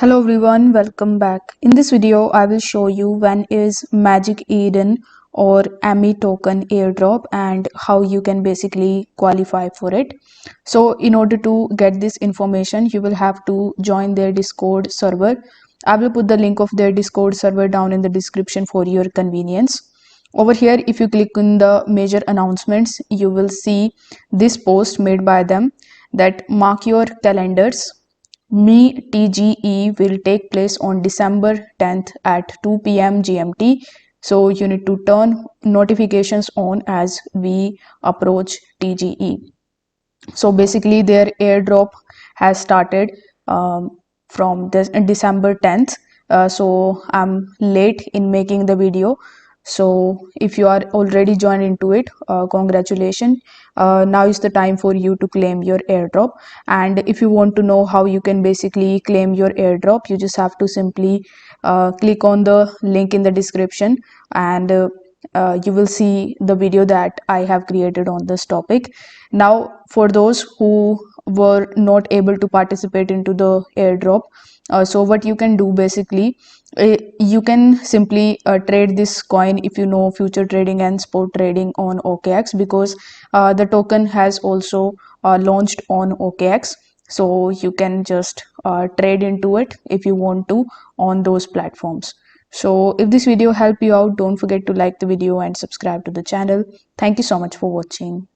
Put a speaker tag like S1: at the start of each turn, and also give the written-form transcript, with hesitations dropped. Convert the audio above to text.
S1: Hello everyone, welcome back. In this video, I will show you when is Magic Eden or AMI token airdrop and how you can basically qualify for it. So in order to get this information, you will have to join their Discord server. I will put the link of their Discord server down in the description for your convenience. Over here, if you click on the major announcements, you will see this post made by them that mark your calendars. Me TGE will take place on December 10th at 2 p.m. GMT. So you need to turn notifications on as we approach TGE. So basically their airdrop has started from this December 10th. So I'm late in making the video. So if you are already joined into it, congratulations. Now is the time for you to claim your airdrop. And if you want to know how you can basically claim your airdrop, you just have to simply click on the link in the description, and you will see the video that I have created on this topic. Now, for those who were not able to participate into the airdrop, so what you can do basically, you can simply trade this coin if you know future trading and spot trading on OKX, because the token has also launched on OKX. So you can just trade into it if you want to on those platforms. So if this video helped you out, don't forget to like the video and subscribe to the channel. Thank you so much for watching.